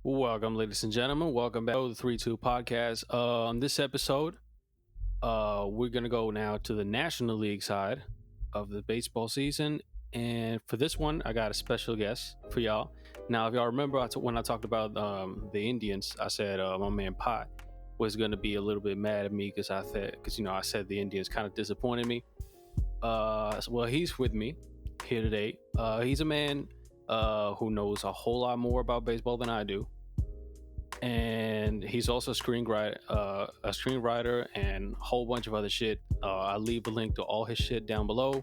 Welcome, ladies and gentlemen. Welcome back to the 3-2 podcast. On this episode, we're going to go now to the National League side of the baseball season. And for this one, I got a special guest for y'all. Now, if y'all remember when I talked about the Indians, I said my man Pot was going to be a little bit mad at me because I said the Indians kind of disappointed me. Well, he's with me here today. He's a man who knows a whole lot more about baseball than I do, and he's also a screenwriter, and a whole bunch of other shit. I'll leave a link to all his shit down below,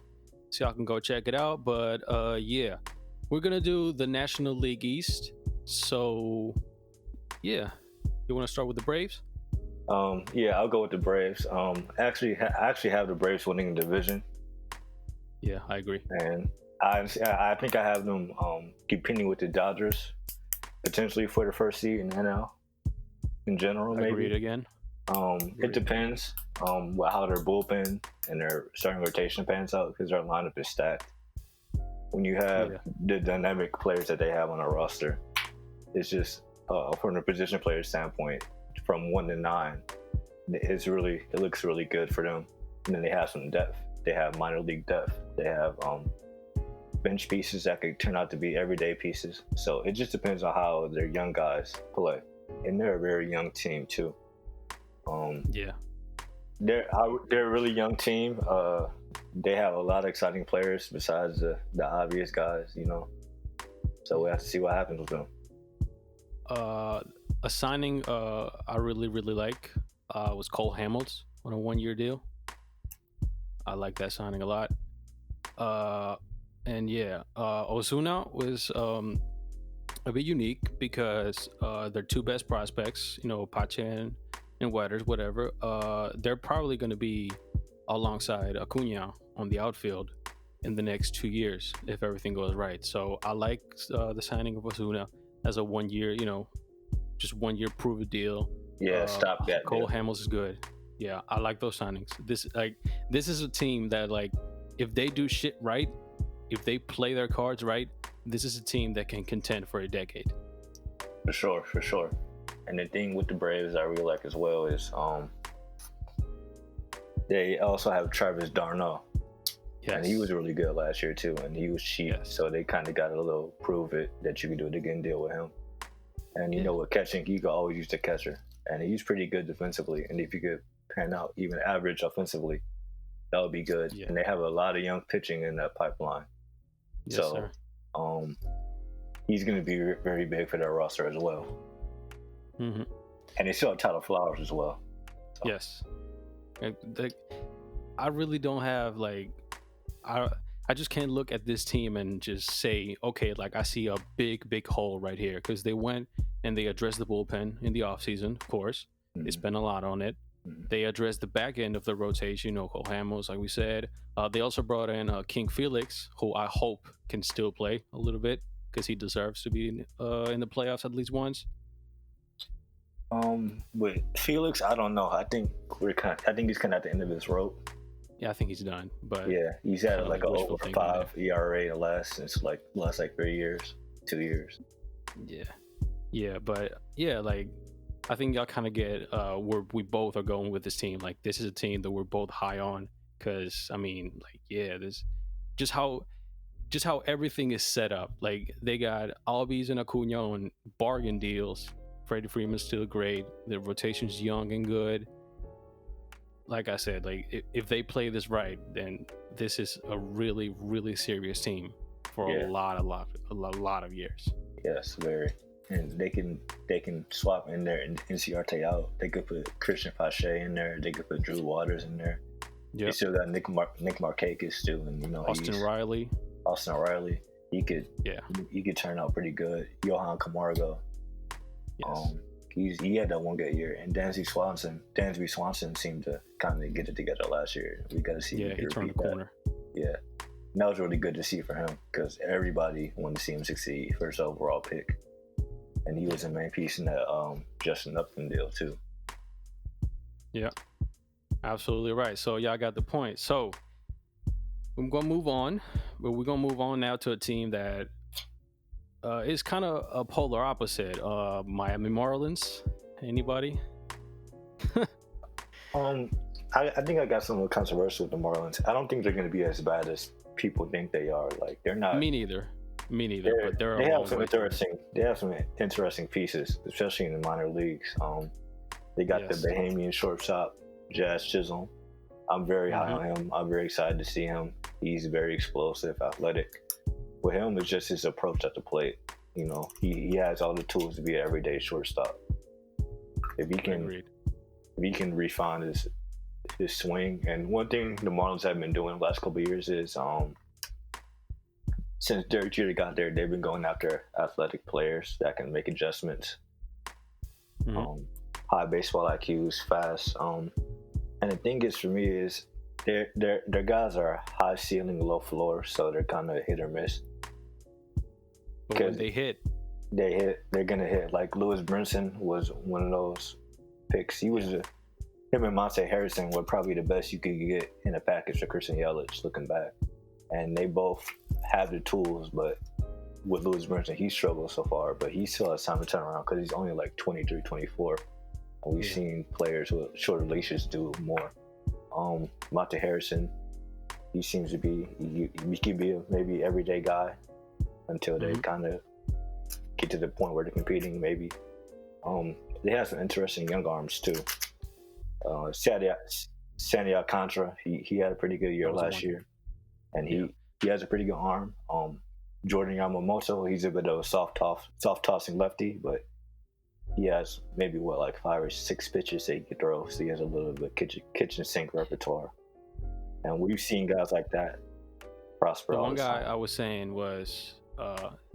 so y'all can go check it out. But yeah, we're gonna do the National League East. So yeah, you want to start with the Braves? Yeah, I'll go with the Braves. I actually have the Braves winning the division, Yeah, I agree. and I think I have them competing with the Dodgers potentially for the first seed in the NL in general. Agreed Maybe again. it depends how their bullpen and their starting rotation pans out because their lineup is stacked. When you have Yeah. the dynamic players that they have on a roster, it's just from the position player standpoint, from 1 to 9, it looks really good for them. And then they have some depth. They have minor league depth. They have bench pieces that could turn out to be everyday pieces. So it just depends on how their young guys play, and they're a very young team too. Yeah, They're a really young team. They have a lot of exciting players besides the obvious guys, you know. So we have to see what happens with them. a signing I really like was Cole Hamels on a 1-year deal. I like that signing a lot. And yeah, Ozuna was a bit unique because their two best prospects, Pache and Weathers, whatever, they're probably going to be alongside Acuna on the outfield in the next 2 years if everything goes right. So I like the signing of Ozuna as a 1 year, just 1 year prove a deal. Yeah, stop that. Cole Hamels is good. Yeah, I like those signings. This is a team that, like, if they do shit right, if they play their cards right, this is a team that can contend for a decade. For sure, for sure. And the thing with the Braves I really like as well is they also have Travis d'Arnaud. Yes. And he was really good last year too, and he was cheap. Yes. So they kind of got a little prove it that you can do it again deal with him. And you know, with catching, you can always use the catcher, and he's pretty good defensively. And if you could pan out even average offensively, that would be good. Yeah. And they have a lot of young pitching in that pipeline. Yes, So sir. he's going to be very big for their roster as well. Mm-hmm. And they still have Tyler Flowers as well. So. Yes. I really don't have, like, I just can't look at this team and just say, okay, like, I see a big hole right here, because they went and they addressed the bullpen in the offseason, of course. Mm-hmm. They spent a lot on it. Mm-hmm. They addressed the back end of the rotation, Cole Hamels, like we said. They also brought in King Felix, who I hope can still play a little bit because he deserves to be in the playoffs at least once. With Felix, I don't know. I think he's kind of at the end of his rope. Yeah, I think he's done. But yeah, he's had like a wishful over thinking 5 ERA last since like last 3 years, 2 years. Yeah, but yeah, like, I think y'all kind of get where we both are going with this team. Like, this is a team that we're both high on because, I mean, like, yeah, this just how everything is set up. Like, they got Albies and Acuna on bargain deals. Freddie Freeman's still great. The rotation's young and good. Like I said, like, if they play this right, then this is a really serious team for a lot of years. Yes, very. And they can swap in there and NCRT out. They could put Christian Pache in there. They could put Drew Waters in there. Yeah. They still got Nick Markakis too, and Austin Riley. He could turn out pretty good. Johan Camargo. Yes. He had that one good year, and Dansby Swanson seemed to kind of get it together last year. We got to see. Yeah, he turned the corner. Yeah, and that was really good to see for him because everybody wanted to see him succeed, first overall pick, and he was a main piece in that Justin Upton deal too. Yeah, absolutely right. So y'all got the point. So we're gonna move on, but we're gonna move on now to a team that It's kind of a polar opposite. Miami Marlins. Anybody? Um, I think I got something controversial with the Marlins. I don't think they're going to be as bad as people think they are. Like they're not. Me neither. Me neither. But they're They a have long some way. interesting. They have some interesting pieces, especially in the minor leagues. They got Yes. the Bahamian shortstop, Jazz Chisholm. I'm very high on him. I'm very excited to see him. He's very explosive, athletic. With him, it's just his approach at the plate. You know, he has all the tools to be an everyday shortstop. If he can, Agreed. if he can refine his swing. And one thing the Marlins have been doing the last couple of years is since Derek Jeter got there, they've been going after athletic players that can make adjustments. Mhm. High baseball IQs, fast. And the thing is for me is their guys are high ceiling, low floor, so they're kind of hit or miss. But when Because they hit, they're gonna hit. Like Lewis Brinson was one of those picks. He was him and Monte Harrison were probably the best you could get in a package for Christian Yelich. Looking back, and they both have the tools, but with Lewis Brinson, he struggled so far, but he still has time to turn around because he's only like 23, 24. And we've seen players with shorter leashes do more. Monte Harrison, he seems to be he could be a maybe everyday guy until they kind of get to the point where they're competing. Maybe they have some interesting young arms too. Sandy Alcantara, he had a pretty good year last year, and he has a pretty good arm. Jordan Yamamoto, he's a bit of a soft tossing lefty, but he has maybe like 5 or 6 pitches that he can throw, so he has a little bit kitchen sink repertoire. And we've seen guys like that prosper. the one guy I was saying was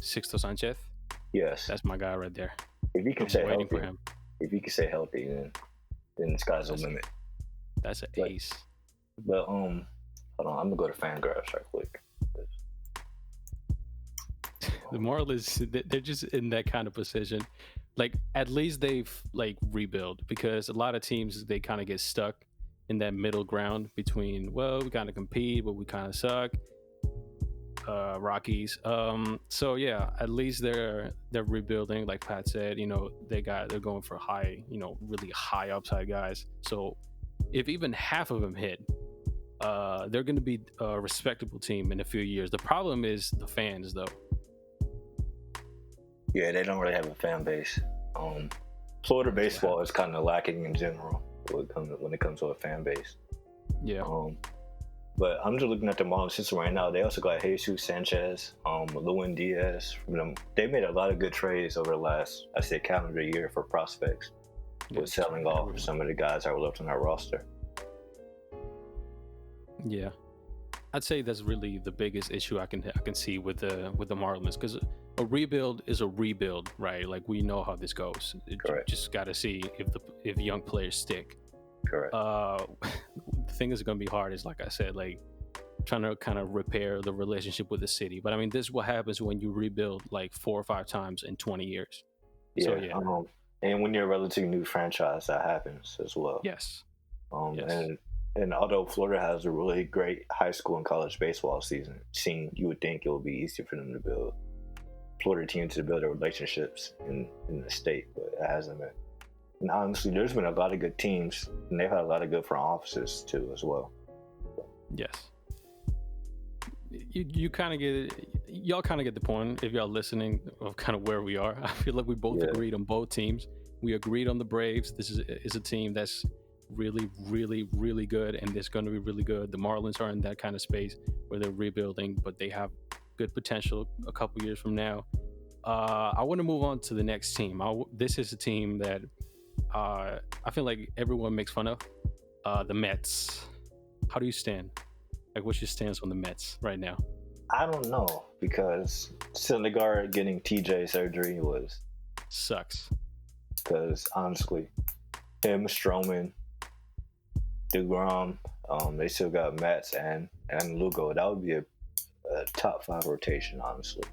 Sixto Sanchez. Yes, That's my guy right there. if he can I'm stay waiting healthy, for him. if he can stay healthy, then the sky's the limit. That's an Like- ace. But hold on, I'm gonna go to Fangraphs right quick. The Marlins, they're just in that kind of position. Like at least they've like rebuild, because a lot of teams they kind of get stuck in that middle ground between, well, we kind of compete, but we kind of suck. Rockies. So yeah, at least they're rebuilding. Like Pat said, you know, they're going for high, you know, really high upside guys. So if even half of them hit, they're going to be a respectable team in a few years. The problem is the fans, though. Yeah, they don't really have a fan base. Florida baseball is kind of lacking in general when it comes to a fan base. Yeah. But I'm just looking at the Marlins system right now. They also got Jesus Sanchez, Lewin Diaz. From them. They made a lot of good trades over the last, I say, calendar year for prospects, with selling off some of the guys that were left on our roster. Yeah, I'd say that's really the biggest issue I can see with the Marlins, because a rebuild is a rebuild, right? Like we know how this goes. You just got to see if young players stick. Correct. The thing that's going to be hard is, like I said, like trying to kind of repair the relationship with the city. But I mean, this is what happens when you rebuild like 4 or 5 times in 20 years. Yeah. So, yeah. And when you're a relatively new franchise, that happens as well. Yes. Yes. And although Florida has a really great high school and college baseball season, you would think it would be easier for them to build Florida teams to build their relationships in the state, but it hasn't been. And honestly, there's been a lot of good teams, and they've had a lot of good front offices too, as well. Yes. You kind of y'all kind of get the point if y'all listening of kind of where we are. I feel like we both agreed on both teams. We agreed on the Braves. This is a team that's really, really, really good, and it's going to be really good. The Marlins are in that kind of space where they're rebuilding, but they have good potential a couple years from now. I want to move on to the next team. This is a team that I feel like everyone makes fun of. The Mets. How do you stand? Like, what's your stance on the Mets right now? I don't know, because Syndergaard getting TJ surgery sucks. Because honestly, him, Stroman, DeGrom, they still got Mets and Lugo. That would be a top 5 rotation, honestly.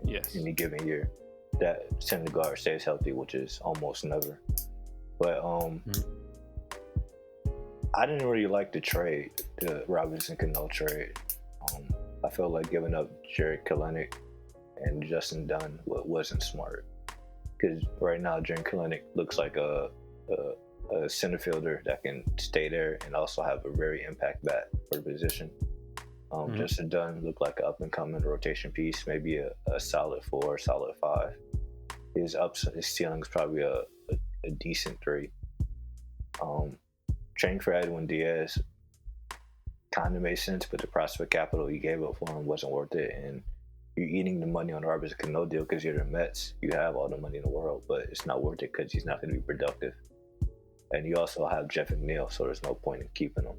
Yes. In any given year, that Syndergaard stays healthy, which is almost never. But I didn't really like the trade, the Robinson Cano trade. I felt like giving up Jared Kelenic and Justin Dunn wasn't smart. Because right now, Jaron Kelenic looks like a center fielder that can stay there and also have a very impact bat for the position. Justin Dunn looked like an up-and-coming rotation piece, maybe a solid 4, solid 5. His ceiling is probably a decent 3. Trading for Edwin Diaz kind of made sense, but the prospect capital you gave up for him wasn't worth it. And you're eating the money on the Robinson Cano deal because you're the Mets. You have all the money in the world, but it's not worth it because he's not going to be productive. And you also have Jeff McNeil, so there's no point in keeping him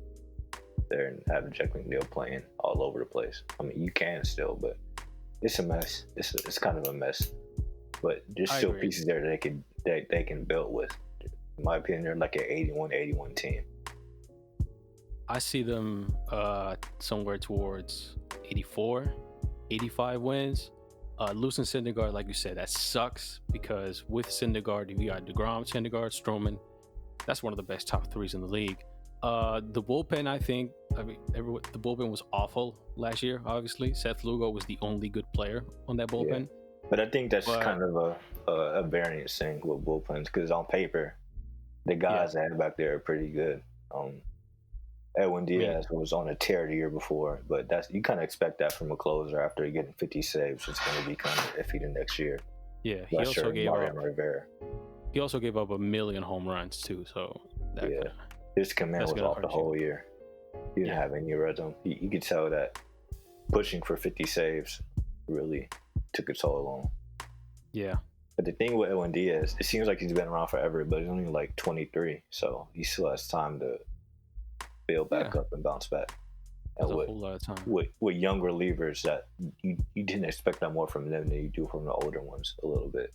there and having Jeff McNeil playing all over the place. I mean, you can still, but it's a mess. It's kind of a mess. But there's still pieces there that they can build with. In my opinion, they're like an 81 team. I see them somewhere towards 84, 85 wins. Losing Syndergaard, like you said, that sucks because with Syndergaard, you got DeGrom, Syndergaard, Stroman. That's one of the best top 3s in the league. The bullpen, the bullpen was awful last year, obviously. Seth Lugo was the only good player on that bullpen. Yeah. But I think that's kind of a variance thing with bullpens because on paper, the guys that have back there are pretty good. Edwin Diaz was on a tear the year before, but you kind of expect that from a closer after getting 50 saves. It's going to be kind of iffy the next year. Yeah, he also gave up 1 million home runs too. So his command was off the whole year. He didn't have any rhythm. You could tell that pushing for 50 saves really took a toll on him. Yeah. But the thing with Edwin Diaz, it seems like he's been around forever, but he's only like 23, so he still has time to build back up and bounce back. That's a whole lot of time. With young relievers that you didn't expect that more from them than you do from the older ones a little bit.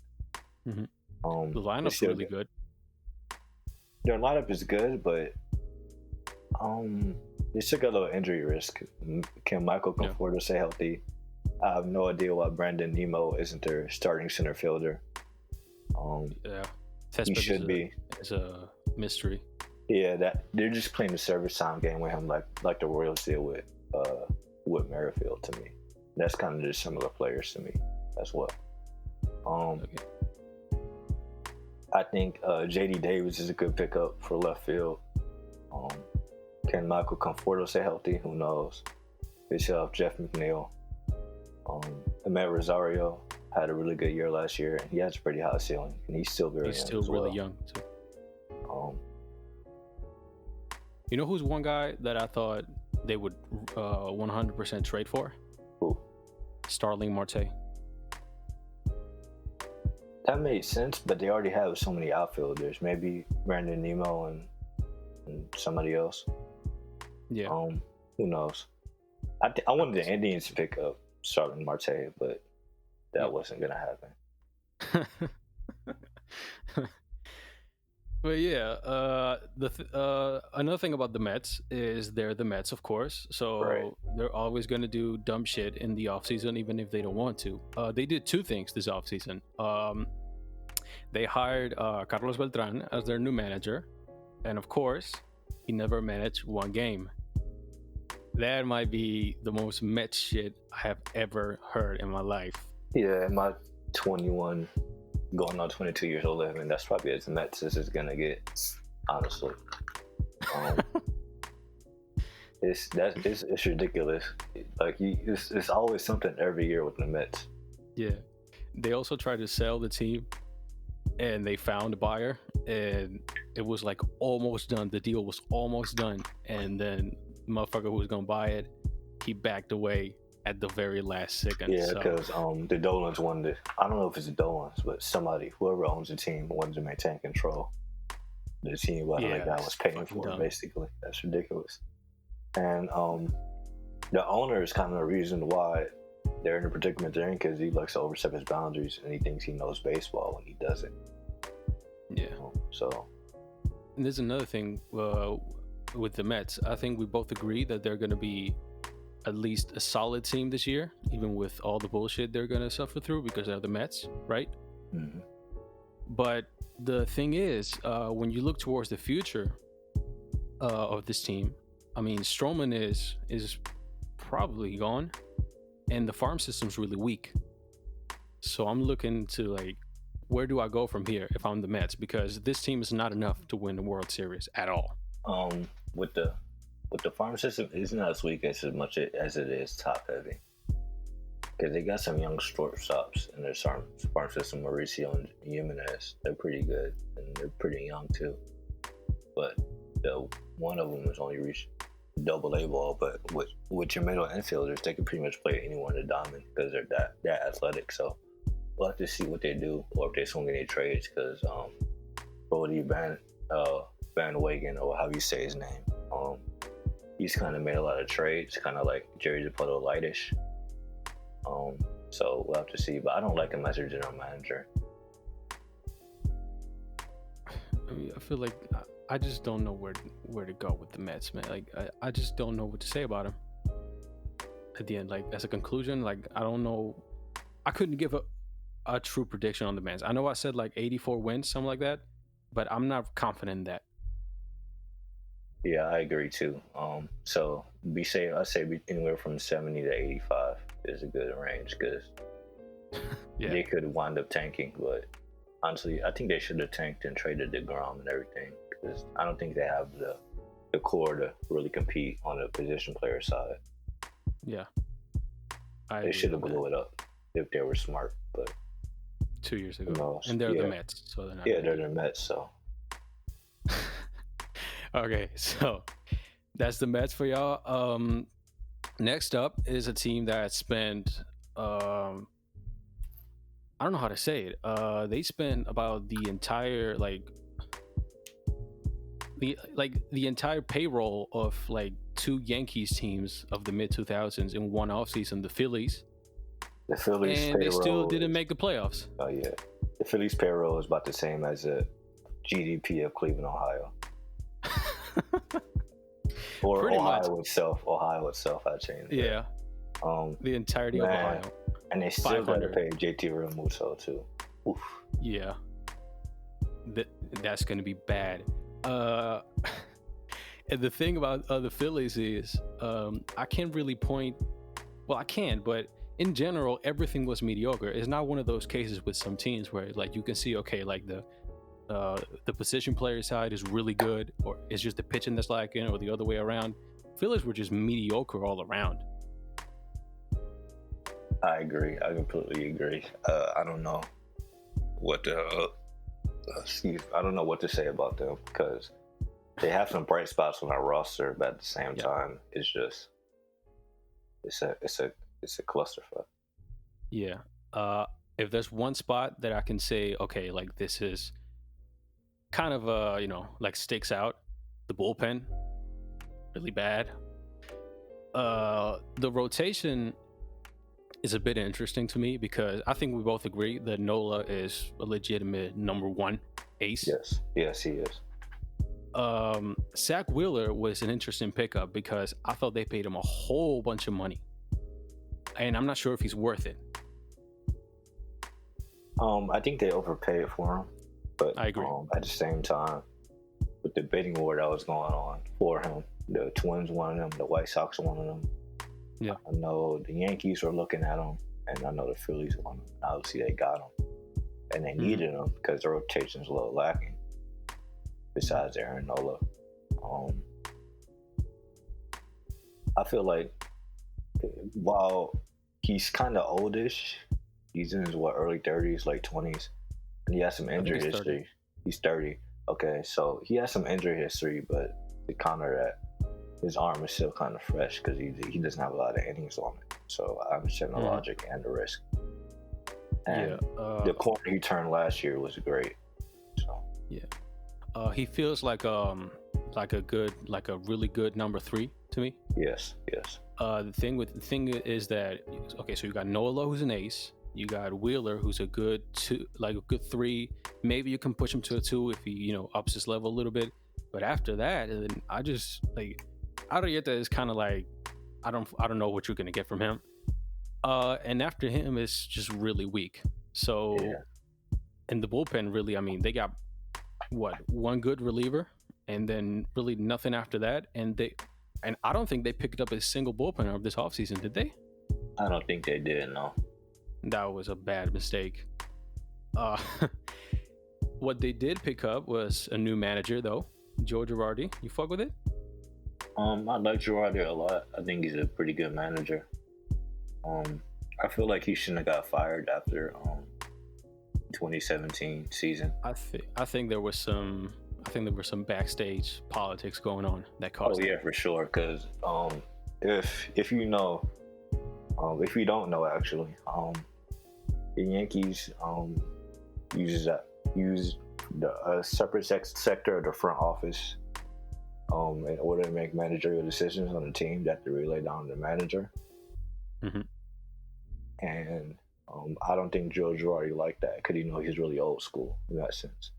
Mm-hmm. The lineup's really good. Their lineup is good, but they took a little injury risk. Can Michael Conforto stay healthy? I have no idea why Brandon Nimmo isn't their starting center fielder. He should be. It's a mystery. Yeah, that they're just playing the service time game with him, like the Royals did with Merrifield to me. That's kind of just similar players to me as well. I think J.D. Davis is a good pickup for left field. Can Michael Conforto stay healthy? Who knows? They still have Jeff McNeil. Amet Rosario had a really good year last year, and he has a pretty high ceiling, and he's still very young. He's still really young too. You know who's one guy that I thought they would 100% trade for? Who? Starling Marte. That made sense, but they already have so many outfielders. Maybe Brandon Nimmo and somebody else. Yeah. Who knows? I wanted the Indians to pick up Starling Marte, but that wasn't gonna happen. But another thing about the Mets is they're the Mets, of course. So they're always going to do dumb shit in the offseason, even if they don't want to. They did 2 things this offseason. They hired Carlos Beltran as their new manager. And of course, he never managed 1 game. That might be the most Mets shit I have ever heard in my life. Yeah, in my 21... going on 22 years old living, that's probably as Mets as it's gonna get, honestly. It's ridiculous. Like it's always something every year with the Mets. Yeah, they also tried to sell the team, and they found a buyer, and it was like almost done. The deal was almost done, and then the motherfucker who was gonna buy it, he backed away at the very last second. Yeah, because the Dolans wanted to, I don't know if it's the Dolans, but whoever owns the team wanted to maintain control. The team wasn't like that was paying for it, basically. That's ridiculous. And the owner is kind of the reason why they're in the predicament they're in, because he likes to overstep his boundaries and he thinks he knows baseball when he doesn't. Yeah. And there's another thing with the Mets. I think we both agree that they're going to be at least a solid team this year, even with all the bullshit they're going to suffer through because they're the Mets, right? Mm-hmm. But the thing is, when you look towards the future of this team, I mean, Stroman is probably gone, and the farm system's really weak. So I'm looking to like, where do I go from here if I'm the Mets? Because this team is not enough to win the World Series at all. With the farm system, it's not as weak as much as it is top heavy. Because they got some young shortstops in their farm system, Mauricio and Jimenez. They're pretty good, and they're pretty young too. But one of them has only reached double A ball. But with your middle infielders, they can pretty much play anyone in the diamond because they're that athletic. So we'll have to see what they do, or if they swing any trades. Because Brody Van Wagen, or how you say his name, he's kind of made a lot of trades, kind of like Jerry Dipoto lightish. So we'll have to see. But I don't like him as a general manager. I mean, I feel like I just don't know where to go with the Mets, man. Like I just don't know what to say about him. At the end, like as a conclusion, like I don't know. I couldn't give a true prediction on the Mets. I know I said like 84 wins, something like that, but I'm not confident in that. Yeah, I agree too. So I say anywhere from 70 to 85 is a good range because they could wind up tanking. But honestly, I think they should have tanked and traded DeGrom and everything because I don't think they have the core to really compete on the position player side. Yeah, they should have blew it up if they were smart. But 2 years ago, and they're the Mets, so they're not. Yeah, they're the Mets, so. Okay, so that's the Mets for y'all. Next up is a team that spent I don't know how to say it. They spent about the entire the entire payroll of like two Yankees teams of the mid 2000s in one offseason, the Phillies. The Phillies and they still didn't make the playoffs. Oh yeah, the Phillies payroll is about the same as the GDP of Cleveland, Ohio. Or pretty Ohio much. itself, I changed. Yeah. The entirety of Ohio. And they still got to pay JT Realmuto too. Oof. Yeah. That's going to be bad. And the thing about the Phillies is I can't really point. Well, I can, but in general, everything was mediocre. It's not one of those cases with some teams where like you can see, okay, like the position player side is really good, or it's just the pitching that's lacking, or the other way around. Phillies were just mediocre all around. I agree. I completely agree. I don't know what I don't know what to say about them because they have some bright spots on our roster, but at the same time, it's just it's a clusterfuck. Yeah. If there's one spot that I can say, okay, like this is kind of like sticks out, the bullpen, really bad. The rotation is a bit interesting to me because I think we both agree that Nola is a legitimate number one ace. Yes, he is. Zach Wheeler was an interesting pickup because I thought they paid him a whole bunch of money, and I'm not sure if he's worth it. I think they overpaid for him, but I agree. At the same time, with the bidding war that was going on for him, the Twins wanted him, the White Sox wanted him. Yeah, I know the Yankees were looking at him, and I know the Phillies wanted him. Obviously, they got him, and they needed him because the rotation's a little lacking. Besides Aaron Nola, I feel like while he's kind of oldish, he's in his early 30s, late 20s, and he has some injury history. He's 30. Okay, so he has some injury history, but to counter that, his arm is still kind of fresh because he doesn't have a lot of innings on it. So I understand the logic and the risk. And the corner he turned last year was great. So he feels like a really good number 3 to me. Yes. The thing is that okay, so you got Nola who's an ace. You got Wheeler who's a good 2, like a good 3. Maybe you can push him to a 2 if he ups his level a little bit. But after that, then I just like Arrieta is kind of like I don't know what you're gonna get from him. And after him is just really weak. So in the bullpen, really, I mean, they got one good reliever, and then really nothing after that. And I don't think they picked up a single bullpener of this offseason, did they? I don't think they did, no. That was a bad mistake. Uh, what they did pick up was a new manager, though, Joe Girardi. You fuck with it? I like Girardi a lot. I think he's a pretty good manager. I feel like he shouldn't have got fired after 2017 season. I think there was some backstage politics going on that caused. Oh yeah, for sure. Because if you know, if you don't know actually, the Yankees use a separate sector of the front office in order to make managerial decisions on the team that they relay down to the manager. Mm-hmm. And I don't think Joe Girardi liked that because he's really old school in that sense.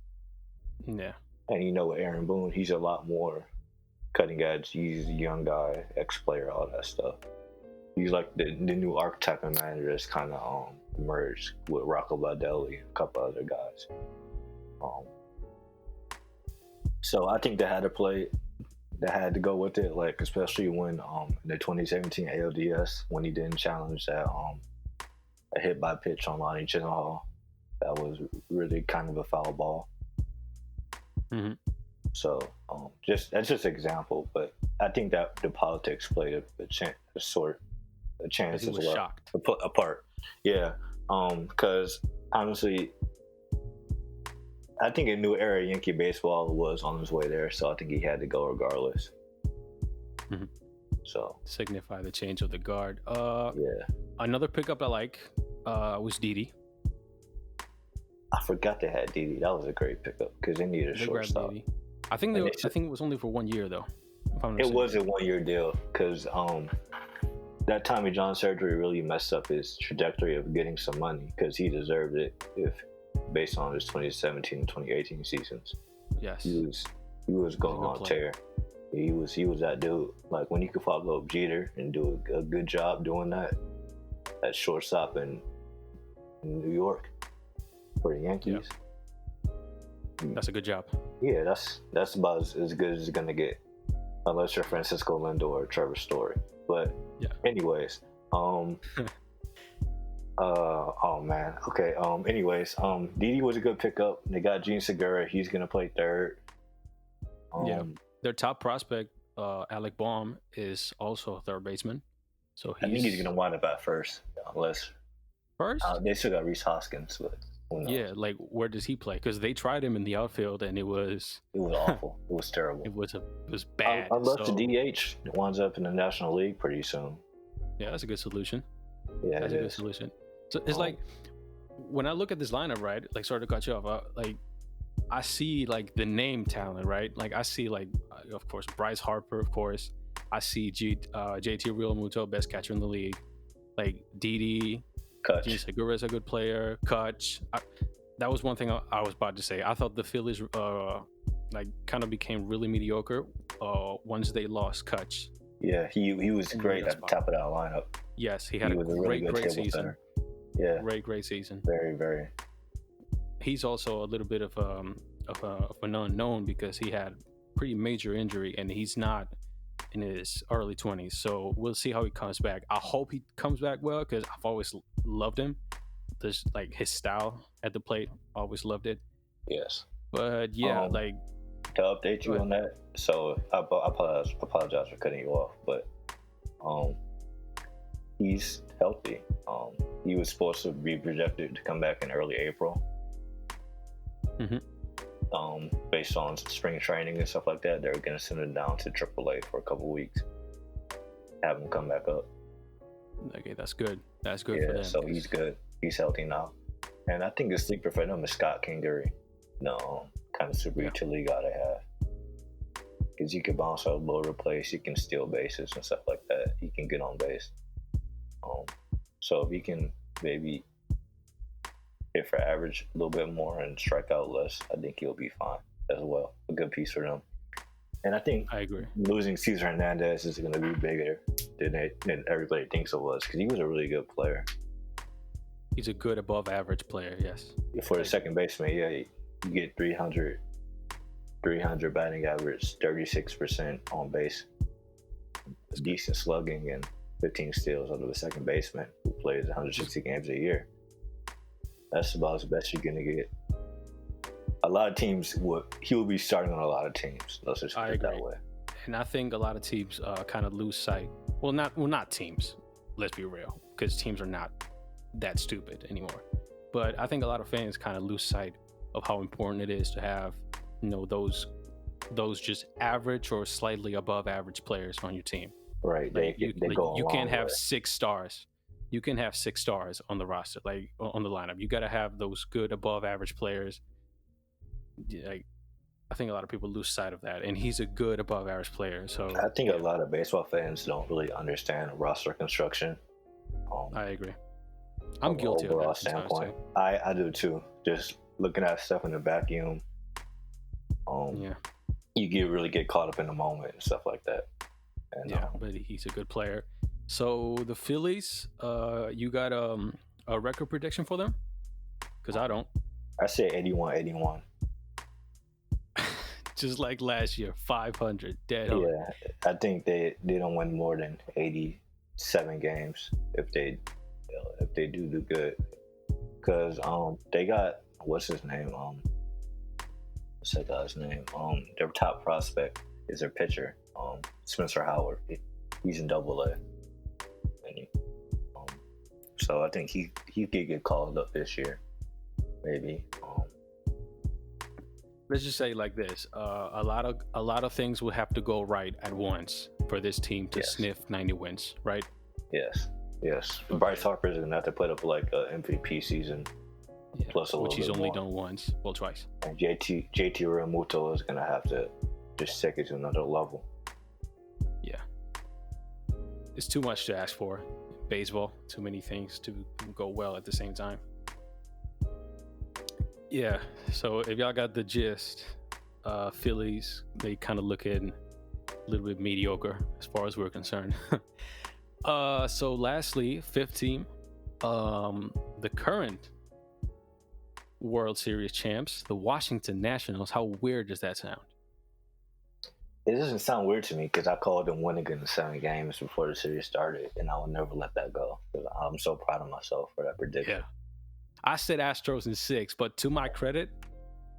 Yeah. And Aaron Boone, he's a lot more cutting edge. He's a young guy, ex-player, all that stuff. He's like the new archetype of manager that's kind of merged with Rocco Baldelli and a couple other guys. So I think they had to go with it, like especially when in the 2017 ALDS when he didn't challenge that a hit by pitch on Lonnie Chisenhall. That was really kind of a foul ball. Mm-hmm. So that's just an example, but I think that the politics played a chance as well. Shocked. A part. Yeah. Because honestly, I think a new era of Yankee baseball was on his way there, so I think he had to go regardless. Mm-hmm. So signify the change of the guard. Yeah. Another pickup I like was Didi. I forgot they had Didi. That was a great pickup because they needed a shortstop. I think it was only for 1 year though. It was a 1 year deal because that Tommy John surgery really messed up his trajectory of getting some money because he deserved it based on his 2017 and 2018 seasons. Yes. He was going on tear. He was that dude. Like when you could follow up Jeter and do a good job doing that at shortstop in New York for the Yankees. Yep. That's a good job. Yeah, that's about as good as it's gonna get, unless you're Francisco Lindor or Trevor Story. But anyways, oh man, okay. Anyways, Didi was a good pickup. They got Gene Segura. He's gonna play third. Their top prospect, Alec Baum, is also a third baseman. So I think he's gonna wind up at first, unless first. They still got Rhys Hoskins, but yeah, like where does he play? Because they tried him in the outfield and it was awful. It was terrible. It was bad. Unless the DH winds up in the National League pretty soon. Yeah, that's a good solution. Yeah, that's a good solution. So it's like when I look at this lineup, right? Like, sorry to cut you off. I see like the name talent, right? Like I see like, of course, Bryce Harper, of course. I see JT Realmuto, best catcher in the league. Like Didi. Gene Segura is a good player. Kutch. That was one thing I was about to say. I thought the Phillies kind of became really mediocre once they lost Kutch. Yeah, he was great at the top of that lineup. Yes, he had a great season. Yeah, great season. Very, very. He's also a little bit of an unknown because he had pretty major injury and he's not in his early 20s. So we'll see how he comes back. I hope he comes back well because I've always loved him. There's like his style at the plate. Always loved it. Yes. But yeah, to update you on that. So I apologize for cutting you off, but he's healthy. He was supposed to be projected to come back in early April. Mm-hmm. Based on spring training and stuff like that, they're going to send him down to AAA for a couple weeks, have him come back up. Okay, that's good. That's good for them. So he's good. He's healthy now. And I think the sleeper for them is Scott Kingery. Kind of super utility guy they have. Because he can bounce out low to place, he can steal bases and stuff like that. He can get on base. So if he can maybe hit for average a little bit more and strike out less, I think he'll be fine as well. A good piece for them. And I think I agree. Losing Cesar Hernandez is going to be bigger than everybody thinks it was because he was a really good player. He's a good above average player, yes. For the second baseman, you get 300 batting average, 36% on base, decent slugging, and 15 steals out of a second baseman who plays 160 games a year. That's about as best you're gonna get. A lot of teams he will be starting on a lot of teams. Let's just put it that way. And I think a lot of teams kind of lose sight. Well, not teams. Let's be real, because teams are not that stupid anymore. But I think a lot of fans kind of lose sight of how important it is to have, those just average or slightly above average players on your team. Right. You can't have 6 stars. You can have 6 stars on the roster, like on the lineup. You got to have those good above average players. Like, I think a lot of people lose sight of that, and he's a good above average player. So I think a lot of baseball fans don't really understand roster construction. I agree. I'm guilty of that standpoint. I do too. Just looking at stuff in the vacuum. You really get caught up in the moment and stuff like that. And, but he's a good player. So the Phillies, you got a record prediction for them? Because I don't. I say 81-81. Just like last year, 500 dead. Yeah, I think they don't win more than 87 games if they do good. Because they got, what's his name? What's that guy's name? Their top prospect is their pitcher, Spencer Howard. He's in Double-A. So I think he could get called up this year, maybe. Let's just say like this: a lot of things will have to go right at once for this team to sniff 90 wins, right? Yes. Okay. Bryce Harper is gonna have to put up like an MVP season, plus a little bit more. Which he's only done once, well, twice. And JT Realmuto is gonna have to just take it to another level. Yeah, it's too much to ask for. Baseball, too many things to go well at the same time. Yeah, so if y'all got the gist, Phillies, they kind of looking a little bit mediocre as far as we're concerned. So lastly, 5th team, the current World Series champs, the Washington Nationals. How weird does that sound? It doesn't sound weird to me because I called them winning in 7 games before the series started, and I will never let that go because I'm so proud of myself for that prediction. Yeah. I said Astros in 6, but to my credit,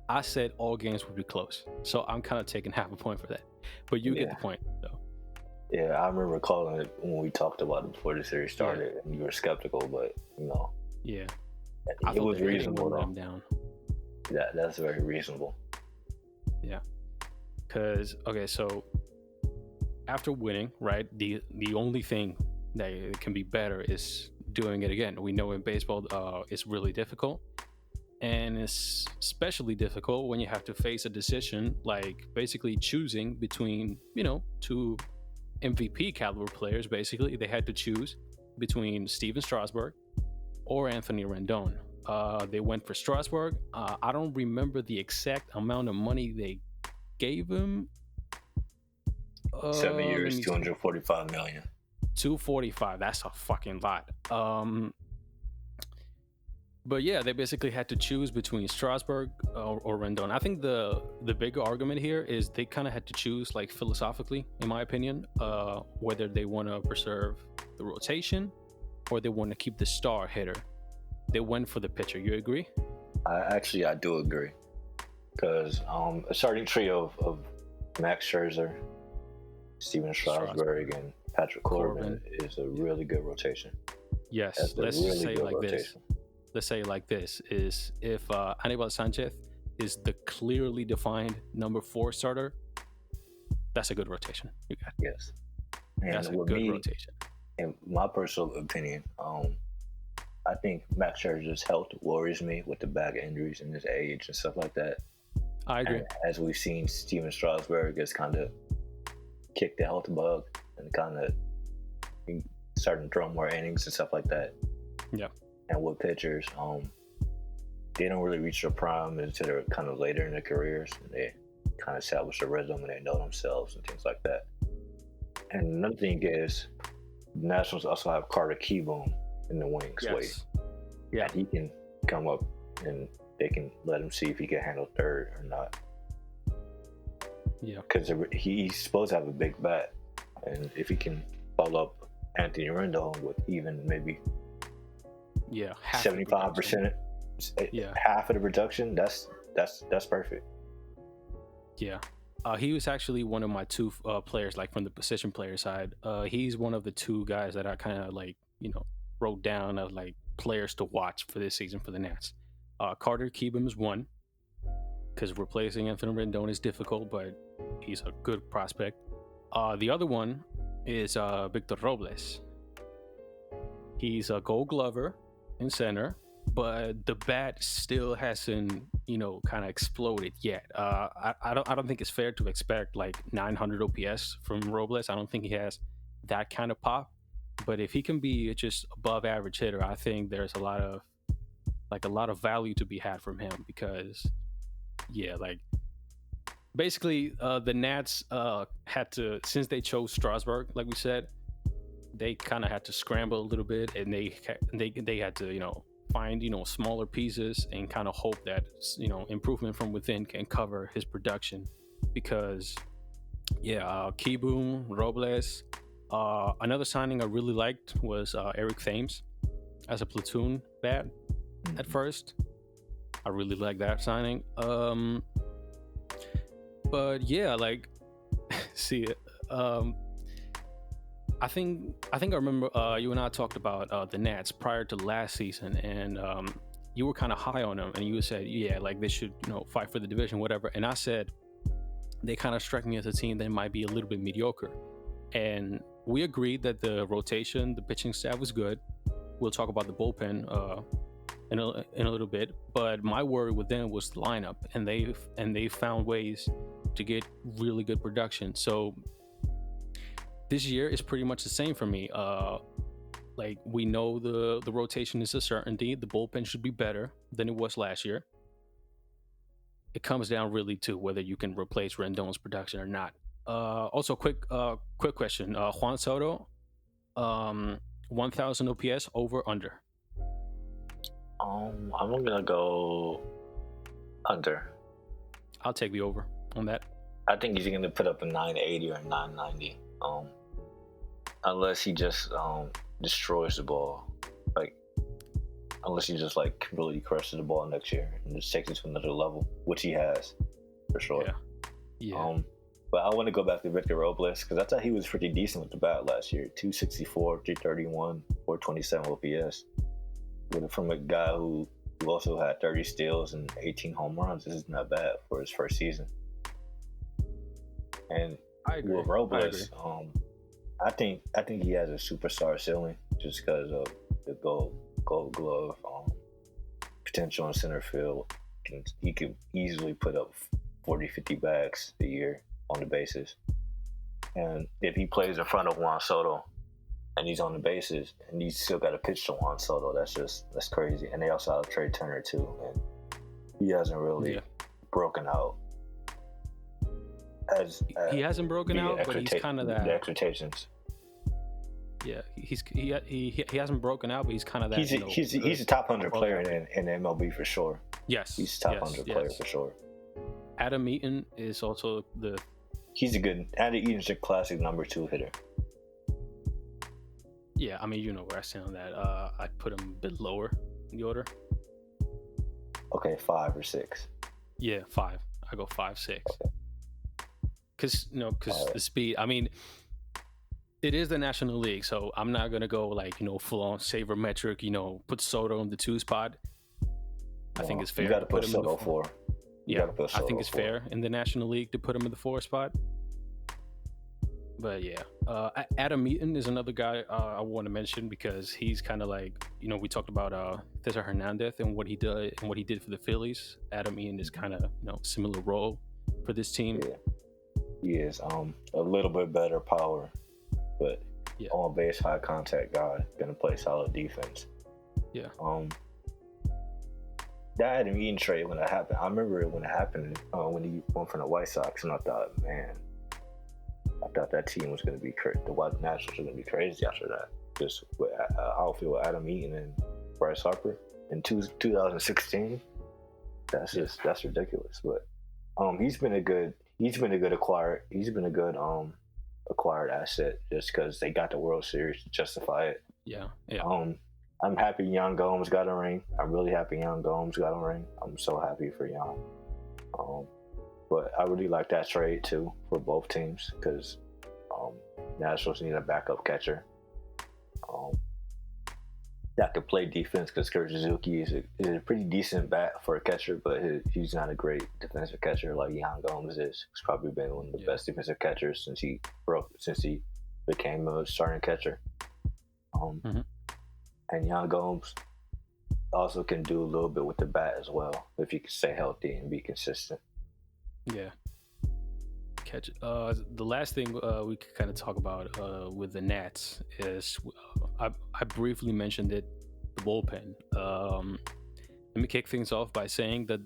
I said all games would be close. So I'm kind of taking half a point for that. But you get the point, though. Yeah, I remember calling it when we talked about it before the series started, and you were skeptical, but, Yeah. It was reasonable, them down. That's very reasonable. Yeah. Because, okay, so after winning, right, the only thing that can be better is doing it again. We know in baseball it's really difficult, and it's especially difficult when you have to face a decision like basically choosing between 2 MVP caliber players. Basically they had to choose between Steven Strasburg or Anthony Rendon. They went for Strasburg. I don't remember the exact amount of money they gave him. 7 years, $245 million. 245. That's a fucking lot. But yeah, they basically had to choose between Strasburg or Rendon. I think the bigger argument here is they kind of had to choose, like, philosophically, in my opinion, whether they want to preserve the rotation or they want to keep the star hitter. They went for the pitcher. You agree? I do agree, because a starting trio of Max Scherzer, Steven Strasburg, and Patrick Corbin is a really good rotation. Yes, let's say it like this. Let's say it like this: is if Anibal Sanchez is the clearly defined number 4 starter, that's a good rotation. You got it. Yes, and that's a good rotation. In my personal opinion, I think Max Scherzer's health worries me with the back injuries and his age and stuff like that. I agree. And as we've seen, Steven Strasburg has kind of kicked the health bug and kind of starting to throw more innings and stuff like that. Yeah. And with pitchers, they don't really reach their prime until they're kind of later in their careers, and they kind of establish a rhythm and they know themselves and things like that. And another thing is, the Nationals also have Carter Kieboom in the wings. Yes. Yeah, he can come up and they can let him see if he can handle third or not. Yeah, because he's supposed to have a big bat, and if he can follow up Anthony Rendon with even maybe Yeah, 75%, Yeah. half of the production. That's perfect. Yeah. He was actually one of my two players, like from the position player side. He's one of the two guys that I kind of like, wrote down of like players to watch for this season for the Nats. Carter Kieboom is one, because replacing Anthony Rendon is difficult, but he's a good prospect. The other one is Victor Robles. He's a Gold Glover in center, but the bat still hasn't, kind of exploded yet. I don't think it's fair to expect like 900 OPS from Robles. I don't think he has that kind of pop. But if he can be just above average hitter, I think there's a lot of value to be had from him because, yeah, like basically the Nats had to, since they chose Strasburg, like we said, they kind of had to scramble a little bit, and they had to find smaller pieces and kind of hope that improvement from within can cover his production. Because Kieboom, Robles, another signing I really liked was Eric Thames as a platoon bat. At first, I really like that signing. But yeah, like see, I think I remember you and I talked about the Nats prior to last season, and you were kind of high on them, and you said, yeah, like they should fight for the division, whatever. And I said they kind of struck me as a team that might be a little bit mediocre, and we agreed that the rotation, the pitching staff was good. We'll talk about the bullpen in a little bit, but my worry with them was the lineup, and they found ways to get really good production. So this year is pretty much the same for me. Like we know the rotation is a certainty. The bullpen should be better than it was last year. It comes down really to whether you can replace Rendon's production or not. Also, quick question: Juan Soto, 1,000 OPS, over under? I'm gonna go under. I'll take the over on that. I think he's gonna put up a 980 or 990. Unless he just destroys the ball, like unless he just like completely crushes the ball next year and just takes it to another level, which he has for sure. Yeah. But I want to go back to Victor Robles because I thought he was pretty decent with the bat last year. 264, 331, 427 OPS. From a guy who also had 30 steals and 18 home runs, this is not bad for his first season. And I agree. With Robles, I think he has a superstar ceiling just because of the Gold Glove potential in center field. He could easily put up 40, 50 bags a year on the bases. And if he plays in front of Juan Soto and he's on the bases and he's still got to pitch to Juan Soto, that's crazy. And they also have Trey Turner too, and he hasn't really broken out. He hasn't broken out, but he's kind of that. The expectations. Yeah, he hasn't broken out, but he's kind of that. He's a top 100 player in MLB for sure. Yes, he's a top 100 player for sure. Adam Eaton is also Adam Eaton's a classic number 2 hitter. Yeah, I mean, you know where I stand on that. I'd put him a bit lower in the order. Okay, 5 or 6. Yeah, 5. I go 5, 6. Because the speed. I mean, it is the National League, so I'm not gonna go like full on sabermetric. Put Soto in the 2 spot. I think it's fair. You got to put Soto 4. I think it's fair in the National League to put him in the 4 spot. But yeah, Adam Eaton is another guy I want to mention because he's kind of like we talked about Cesar Hernandez and what he did for the Phillies. Adam Eaton is kind of similar role for this team. Yeah. He is a little bit better power, but on base, high contact guy, gonna play solid defense. Yeah. That Adam Eaton trade when it happened, I remember it when it happened when he went from the White Sox, and I thought that team was gonna be the White Nationals were gonna be crazy after that. Just with outfield with Adam Eaton and Bryce Harper in 2016. That's ridiculous. But he's been a good acquirer. He's been a good acquired asset just because they got the World Series to justify it. Yeah, yeah. I'm happy Yan Gomes got a ring. I'm really happy Yan Gomes got a ring. I'm so happy for Yan. But I really like that trade too for both teams because Nationals need a backup catcher that could play defense because Kurt Suzuki is a pretty decent bat for a catcher, but he's not a great defensive catcher like Yan Gomes is. He's probably been one of the best defensive catchers since he became a starting catcher. And Yan Gomes also can do a little bit with the bat as well if he can stay healthy and be consistent. Yeah. Catch. The last thing we could kind of talk about with the Nats is I briefly mentioned it, the bullpen. Let me kick things off by saying that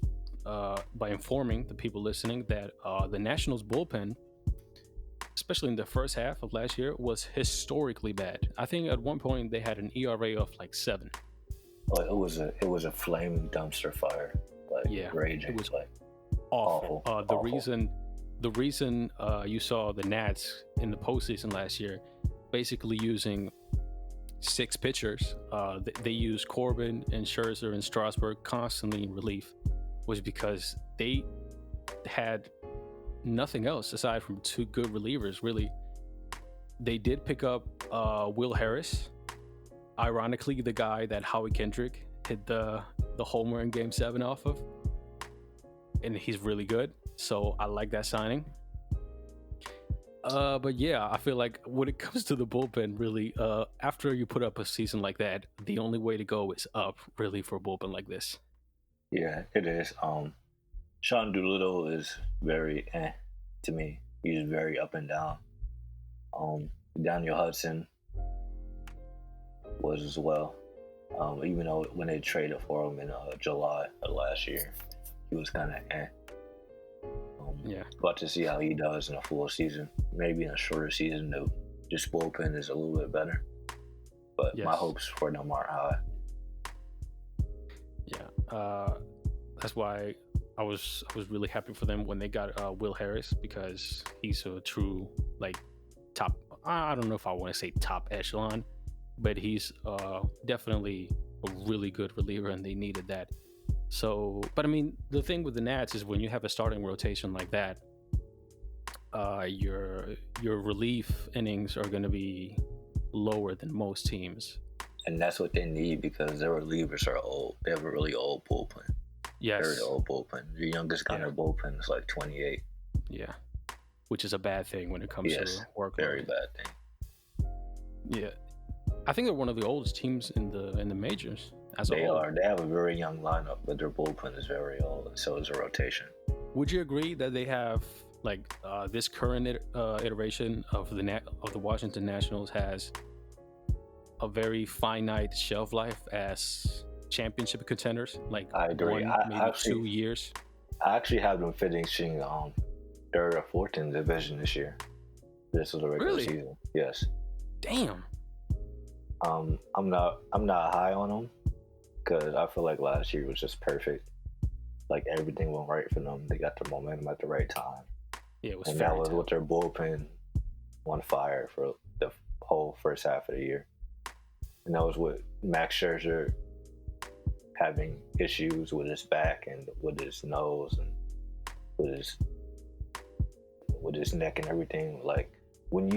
by informing the people listening that the Nationals bullpen, especially in the first half of last year, was historically bad. I think at one point they had an ERA of like 7. Like it was a flaming dumpster fire. Like raging. It was like awful. awful. The reason you saw the Nats in the postseason last year, basically using 6 pitchers, they used Corbin and Scherzer and Strasburg constantly in relief, was because they had nothing else aside from 2 good relievers. Really, they did pick up Will Harris, ironically the guy that Howie Kendrick hit the homer in Game 7 off of, and he's really good. So I like that signing. But yeah, I feel like when it comes to the bullpen, really, after you put up a season like that, the only way to go is up, really, for a bullpen like this. Yeah, it is. Sean Doolittle is very to me. He's very up and down. Daniel Hudson was as well. Even though when they traded for him in July of last year, he was kind of About to see how he does in a full season. Maybe in a shorter season, though, this bullpen is a little bit better. But my hopes for them are high. Yeah, that's why I was really happy for them when they got Will Harris, because he's a true top. I don't know if I want to say top echelon, but he's definitely a really good reliever, and they needed that. So, but I mean, the thing with the Nats is when you have a starting rotation like that, your relief innings are going to be lower than most teams. And that's what they need because their relievers are old. They have a really old bullpen. Yes. Very old bullpen. The youngest guy in their bullpen is like 28. Yeah. Which is a bad thing when it comes to workload. Very bad thing. Yeah. I think they're one of the oldest teams in the majors as a whole. They have a very young lineup, but their bullpen is very old, and so is the rotation. Would you agree that they have this current iteration of the Washington Nationals has a very finite shelf life as championship contenders? I agree. Maybe 2 years. I actually have them finishing 3rd or 4th in the division this year. This is the regular season. Yes. Damn. I'm not high on them because I feel like last year was just perfect. Like everything went right for them. They got the momentum at the right time. Yeah, it was. And that was with their bullpen on fire for the whole first half of the year. And that was with Max Scherzer having issues with his back and with his nose and with his neck and everything. Like when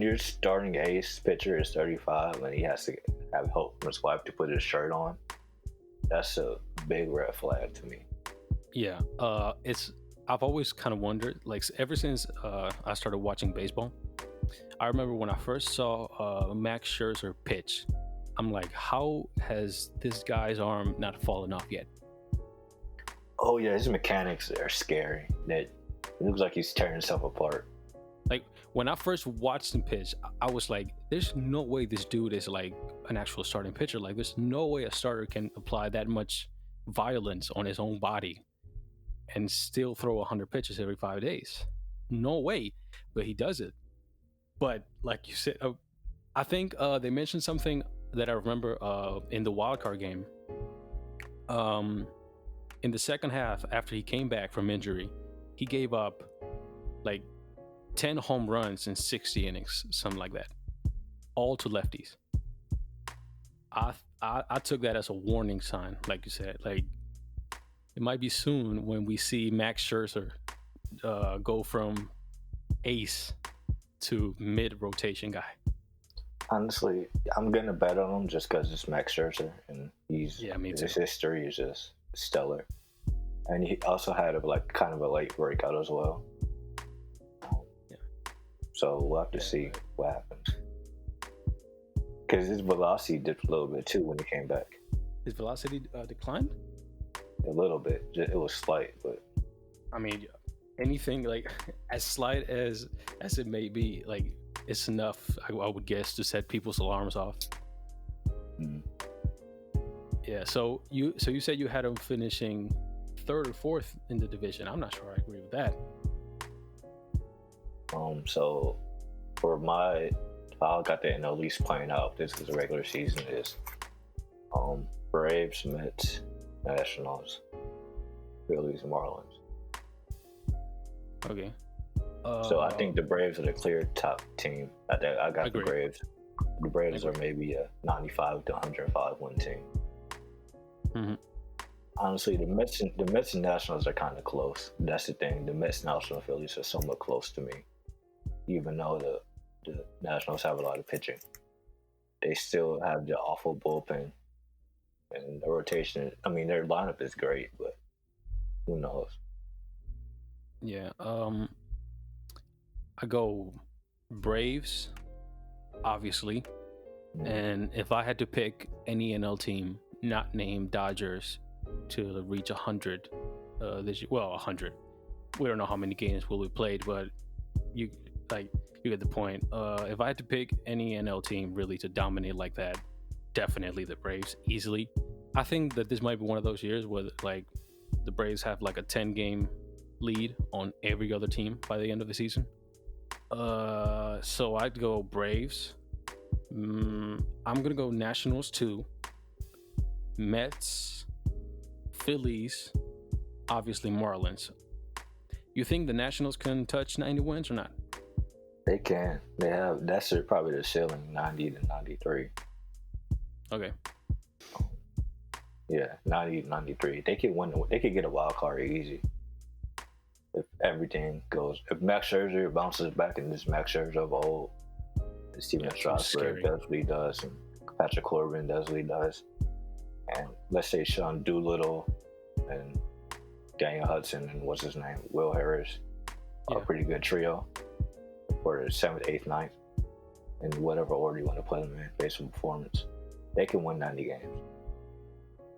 your starting ace pitcher is 35 and he has to have help from his wife to put his shirt on, that's a big red flag to me. Yeah, I've always kind of wondered, ever since I started watching baseball, I remember when I first saw Max Scherzer pitch, I'm like, how has this guy's arm not fallen off yet? Oh yeah, his mechanics are scary. It looks like he's tearing himself apart. When I first watched him pitch, I was like, there's no way this dude is like an actual starting pitcher. There's no way a starter can apply that much violence on his own body and still throw 100 pitches every 5 days. No way. But he does it. But like you said, I think they mentioned something that I remember in the wildcard game. In the second half, after he came back from injury, he gave up 10 home runs in 60 innings, something like that, all to lefties. I took that as a warning sign, like you said. Like, it might be soon when we see Max Scherzer go from ace to mid rotation guy. Honestly, I'm gonna bet on him just because it's Max Scherzer and his history is just stellar, and he also had kind of a late breakout as well. Yeah. So we'll have to see what happens. Because his velocity dipped a little bit too when he came back. His velocity declined? A little bit. It was slight, but I mean, anything like as slight as it may be, like it's enough, I would guess, to set people's alarms off. Mm. Yeah. So you said you had him finishing third or fourth in the division. I'm not sure I agree with that. So for my, I got the NL East playing out. This is the regular season. Is Braves, Mets, Nationals, Phillies, Marlins. Okay. So I think the Braves are the clear top team. I got the Braves. The Braves are maybe a 95 to 105 win team. Mm-hmm. Honestly, the Mets and Nationals are kind of close. That's the thing. The Mets, Nationals, Phillies are somewhat close to me, even though the Nationals have a lot of pitching. They still have the awful bullpen, and the rotation. I mean, their lineup is great, but who knows? Yeah. I go Braves, obviously. Mm. And if I had to pick any NL team not named Dodgers to reach 100 this year, well, 100. We don't know how many games will be played, but you get the point. If I had to pick any NL team really to dominate like that, definitely the Braves, easily. I think that this might be one of those years where like the Braves have like a 10-game lead on every other team by the end of the season. So I'd go Braves. I'm gonna go Nationals too. Mets, Phillies, obviously Marlins. You think the Nationals can touch 90 wins or not? They can. They have. That's probably the ceiling, 90 to 93. Okay. Yeah, 90 to 93. They could win. They could get a wild card easy. If everything goes, if Max Scherzer bounces back and this Max Scherzer of old, Steven Strasburg does what he does, and Patrick Corbin does what he does, and let's say Sean Doolittle and Daniel Hudson and what's his name, Will Harris, are a pretty good trio for the 7th, 8th, 9th, in whatever order you want to play them in based on performance. They can win 90 games.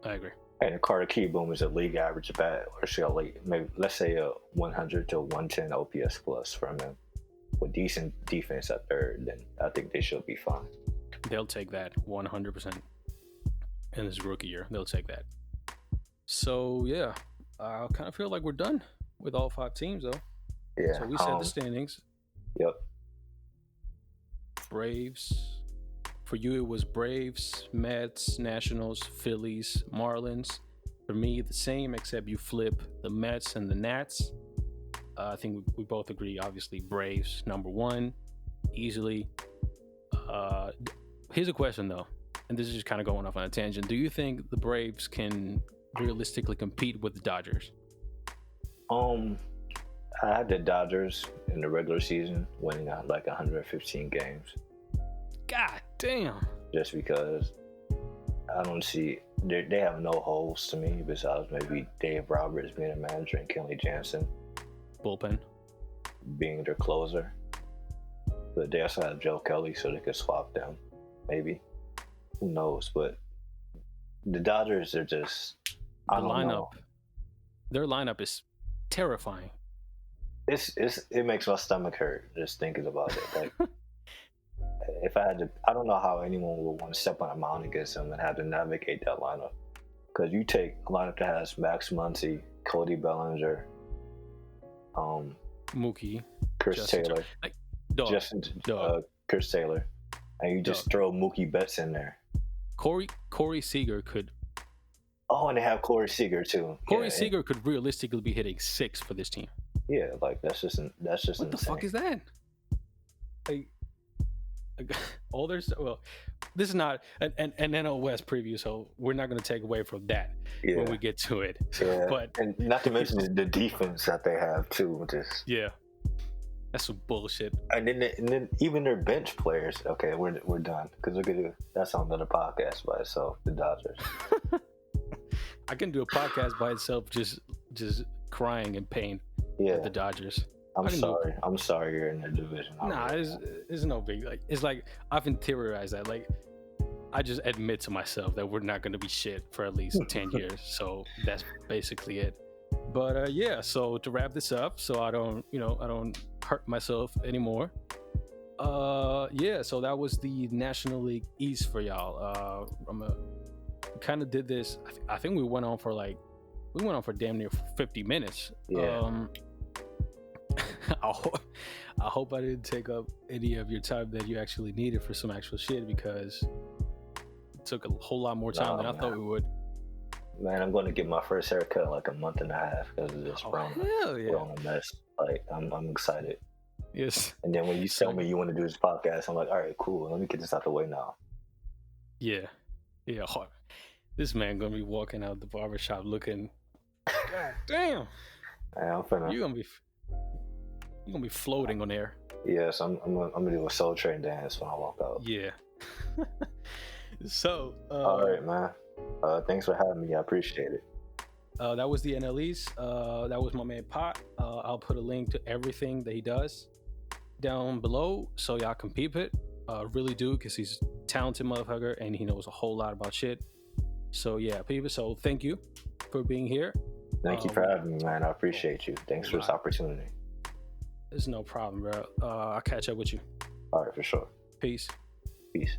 I agree. And Carter Kieboom is a league average bat, or maybe let's say a 100 to 110 OPS plus from him, with decent defense at third. Then I think they should be fine. They'll take that 100% in this rookie year. They'll take that. So yeah, I kind of feel like we're done with all 5 teams, though. Yeah. So we set the standings. Yep. Braves. For you, it was Braves, Mets, Nationals, Phillies, Marlins. For me, the same, except you flip the Mets and the Nats. I think we both agree, obviously, Braves, number 1, easily. Here's a question, though, and this is just kind of going off on a tangent. Do you think the Braves can realistically compete with the Dodgers? I had the Dodgers in the regular season winning like 115 games. God damn. Just because I don't see, they have no holes to me besides maybe Dave Roberts being a manager and Kenley Jansen bullpen being their closer. But they also have Joe Kelly, so they could swap them. Maybe. Who knows? But the Dodgers are just, I don't know. Their lineup is terrifying. It makes my stomach hurt just thinking about it. Like, if I had to, I don't know how anyone would want to step on a mound against them and have to navigate that lineup. Because you take a lineup that has Max Muncy, Cody Bellinger, Mookie, Chris Taylor, Chris Taylor, and you just throw Mookie Betts in there. Corey Seager could. Oh, and they have Corey Seager too. Corey Seager could realistically be hitting 6 for this team. Yeah, like that's just What the insane. fuck is that? Like, all there's well, this is not an NL West preview, so we're not going to take away from that Yeah, when we get to it. yeah, But and not to mention the defense that they have too. Just yeah, that's some bullshit. and then even their bench players. Okay, we're done because that's on another podcast by itself. The Dodgers. I can do a podcast by itself, just crying in pain Yeah, at the Dodgers. I'm I can do- sorry. I'm sorry you're in their division. Nah, it's no big. Like, it's like I've interiorized that. Like, I just admit to myself that we're not going to be shit for at least 10 years. So that's basically it. But yeah, so to wrap this up, so I don't hurt myself anymore. Yeah, so that was the National League East for y'all. Kind of did this. I think we went on for damn near 50 minutes. Yeah. I hope I didn't take up any of your time that you actually needed for some actual shit, because it took a whole lot more time than I thought we would. Man, I'm going to get my first haircut in like a month and a half because of this Hell yeah. Rona mess. Like, I'm excited. Yes. And then when you tell me you want to do this podcast, I'm like, all right, cool. Let me get this out the way now. Yeah. This man gonna be walking out the barbershop looking, God damn. Man, I'm finna. You're gonna be floating on air. Yes, I'm gonna do a Soul Train dance when I walk out. Yeah. So. All right, man. Thanks for having me. I appreciate it. That was the NLEs. That was my man Pot. I'll put a link to everything that he does down below so y'all can peep it. Really do, because he's a talented motherfucker and he knows a whole lot about shit. So yeah, people. So thank you for being here. Thank you for having me, man. I appreciate you. Thanks for this opportunity. There's no problem, bro. I'll catch up with you. All right, for sure. Peace. Peace.